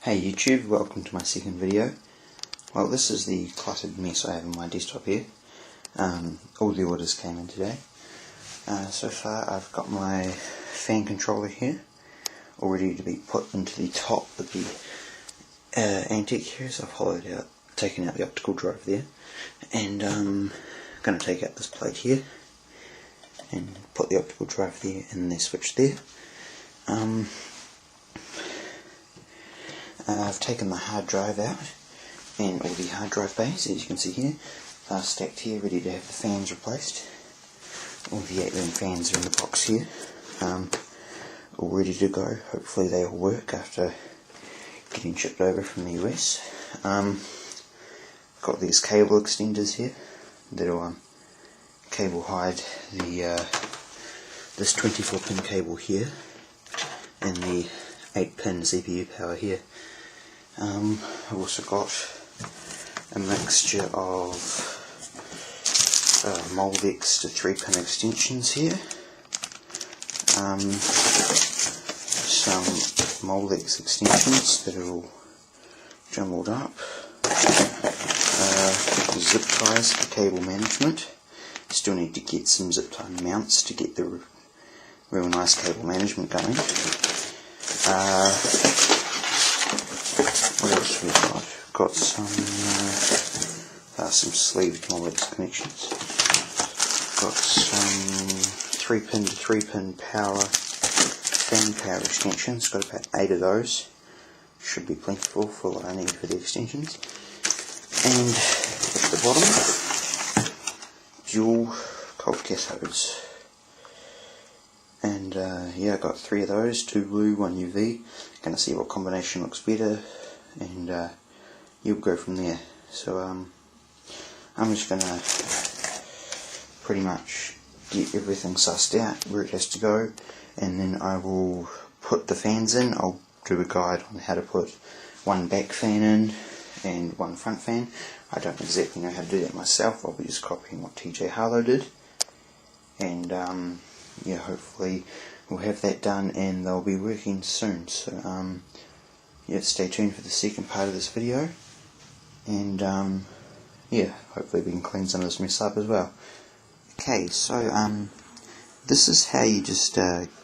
Hey YouTube, welcome to my second video. Well, this is the cluttered mess I have on my desktop here. All the orders came in today. So far I've got my fan controller here, all ready to be put into the top of the Antec here. So I've hollowed out, taken out the optical drive there, and I'm going to take out this plate here and put the optical drive there and the switch there. I've taken the hard drive out and all the hard drive bays, as you can see here, are stacked here, ready to have the fans replaced. All the 8 ring fans are in the box here, all ready to go. Hopefully they all work after getting shipped over from the US. Got these cable extenders here that'll cable hide the this 24 pin cable here and the 8 pin CPU power here. I've also got a mixture of Moldex to 3 pin extensions here, some Moldex extensions that are all jumbled up, zip ties for cable management. Still need to get some zip tie mounts to get the real nice cable management going. What else have we got? Got some sleeved Moldex connections. Got some 3 pin to 3 pin fan power extensions. Got about 8 of those. Should be plentiful for what I need for the extensions. And at the bottom, dual cold cathodes. And yeah, I got 3 of those, 2 blue, 1 UV. Gonna see what combination looks better, and you'll go from there. So I'm just gonna pretty much get everything sussed out where it has to go, and then I will put the fans in. I'll do a guide on how to put 1 back fan in and 1 front fan. I don't exactly know how to do that myself. I'll be just copying what TJ Harlow did, and yeah, hopefully we'll have that done and they'll be working soon. So yeah, stay tuned for the second part of this video, and yeah, hopefully we can clean some of this mess up as well. Okay, so this is how you just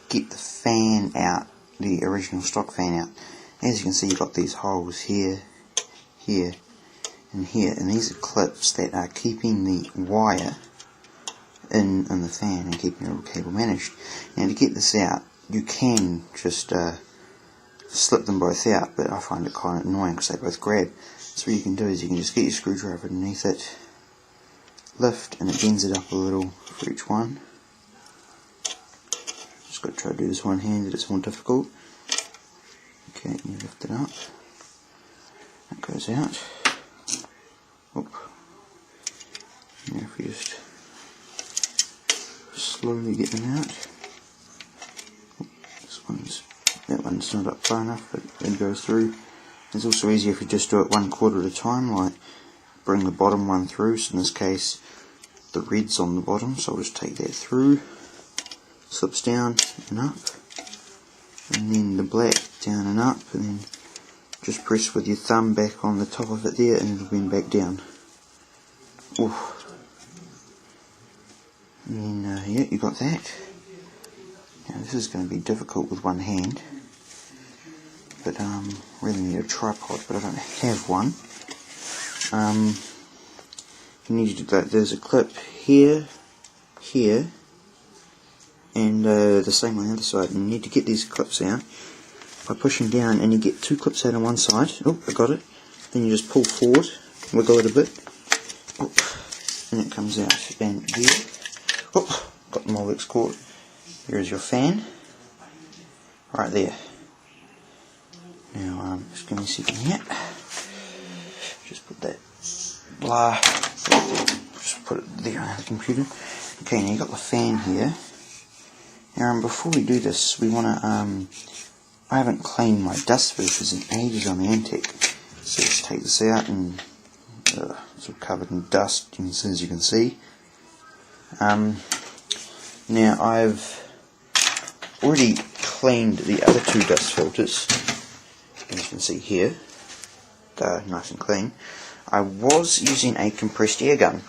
get the fan out, the original stock fan out. As you can see, you've got these holes here, here and here, and these are clips that are keeping the wire in the fan and keeping your cable managed. Now to get this out, you can just slip them both out, but I find it kind of annoying because they both grab. So what you can do is you can just get your screwdriver underneath it, lift, and it bends it up a little for each one. Just got to try to do this one-handed, it's more difficult. Okay, you lift it up, that goes out. Oop. Now if we just slowly get them out. That one's not up far enough, but it goes through. It's also easier if you just do it 1/4 at a time, like bring the bottom one through. So in this case, the red's on the bottom, so I'll just take that through, slips down and up, and then the black down and up, and then just press with your thumb back on the top of it there, and it'll bend back down. Oof. And then, yeah, you got that. Now this is going to be difficult with one hand, but really need a tripod, but I don't have one. You need to do that. There's a clip here, here, and the same on the other side. And you need to get these clips out by pushing down, and you get 2 clips out on one side. Oh, I got it. Then you just pull forward, wiggle it a bit, oh, and it comes out. And there. Oh, got the Moldex cord. Here is your fan, right there. Now, just give me a second here. Just put that blah. Just put it there on the computer. Okay, now you got the fan here. Now, before we do this, we want to. I haven't cleaned my dust filters in ages on the Antec, so let's take this out, and it's all covered in dust, as you can see. Now I've already cleaned the other 2 dust filters, as you can see here, they're nice and clean. I was using a compressed air gun,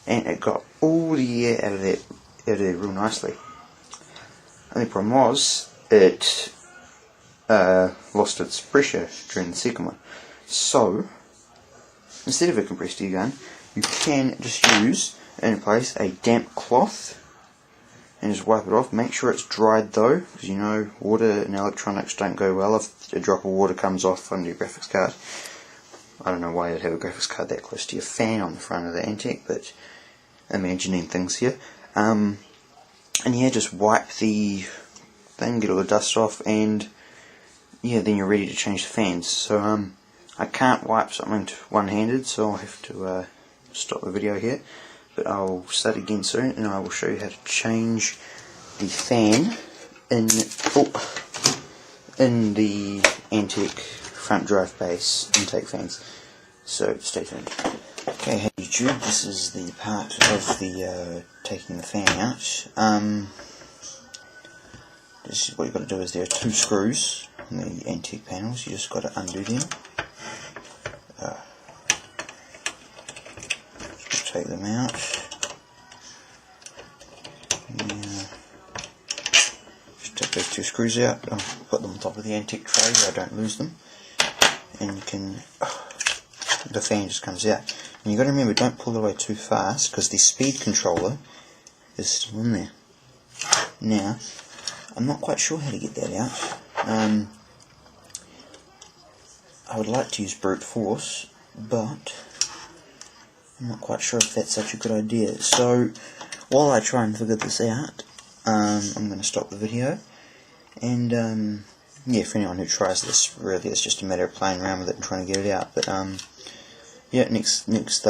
and it got all the air out of there real nicely. Only problem was, it lost its pressure during the second one. So, instead of a compressed air gun, you can just use, in place, a damp cloth and just wipe it off. Make sure it's dried though, because you know water and electronics don't go well if a drop of water comes off under your graphics card. I don't know why you'd have a graphics card that close to your fan on the front of the Antec, but imagining things here. And yeah, just wipe the thing, get all the dust off, and yeah, then you're ready to change the fans. So I can't wipe something one-handed, so I'll have to stop the video here. But I'll start again soon, and I will show you how to change the fan in the Antec front drive base intake fans. So stay tuned. Okay, hey YouTube, this is the part of the taking the fan out. This is what you've got to do. Is there are 2 screws on the Antec panels. You just got to undo them. Take them out. Just take those 2 screws out. I'll put them on top of the Antec tray so I don't lose them. And you can, the fan just comes out. And you've got to remember, don't pull it away too fast, because the speed controller is still in there. Now, I'm not quite sure how to get that out. I would like to use brute force, but I'm not quite sure if that's such a good idea. So, while I try and figure this out, I'm going to stop the video. And, yeah, for anyone who tries this, really it's just a matter of playing around with it and trying to get it out. But, yeah, next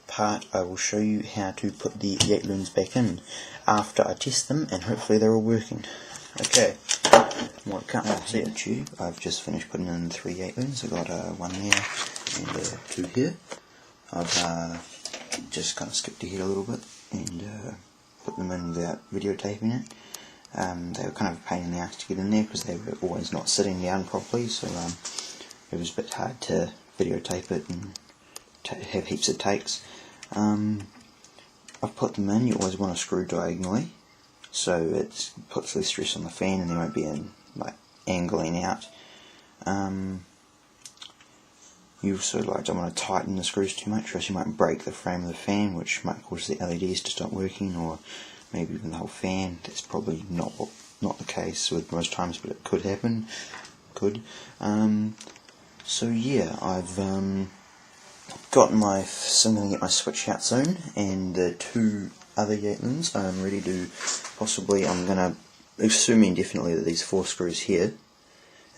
part I will show you how to put the 8 loons back in after I test them, and hopefully they're all working. Okay, well, I can't see it. YouTube, I've just finished putting in 3 8 loons. I've got 1 there and 2 here. I've just kind of skipped ahead a little bit and put them in without videotaping it. They were kind of a pain in the ass to get in there because they were always not sitting down properly, so it was a bit hard to videotape it and have heaps of takes. I've put them in. You always want to screw diagonally, so it puts less stress on the fan and they won't be angling out. You also don't want to tighten the screws too much, or else you might break the frame of the fan, which might cause the LEDs to stop working, or maybe even the whole fan. That's probably not the case with most times, but it could happen. So yeah, I've gotten my. So I'm going to get my switch out soon, and the 2 other 8 loons I'm ready to possibly. I'm going to, assuming definitely that these 4 screws here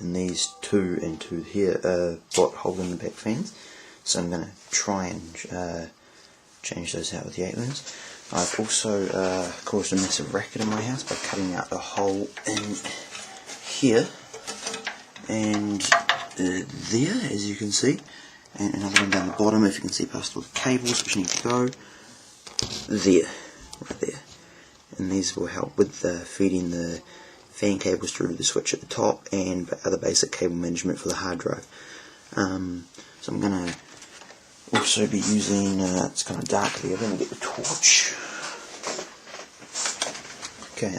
and these 2 and 2 here are what holding the back fans. So I'm going to try and change those out with the 8 loons. I've also caused a massive racket in my house by cutting out a hole in here and there, as you can see, and another one down the bottom, if you can see past all the cables which need to go there, right there. And these will help with feeding the fan cables through to the switch at the top and other basic cable management for the hard drive. So I'm going to also be using, it's kind of dark there, I'm going to get the torch. Okay,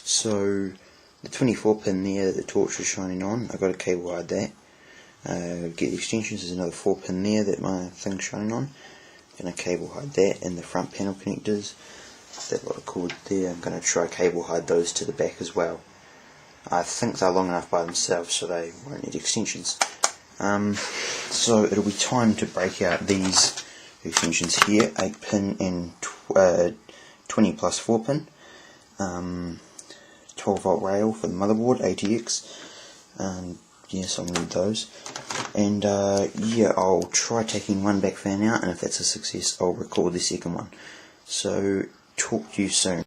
so the 24 pin there, the torch is shining on, I've got to cable hide that. Get the extensions, there's another 4 pin there that my thing's shining on. I'm going to cable hide that and the front panel connectors. That lot of cord there, I'm going to try cable hide those to the back as well. I think they're long enough by themselves so they won't need extensions. So it'll be time to break out these extensions here, 8 pin and 20 plus 4 pin, 12 volt rail for the motherboard, ATX, yes, I'll need those, and yeah, I'll try taking one back fan out, and if that's a success I'll record the second one. So talk to you soon.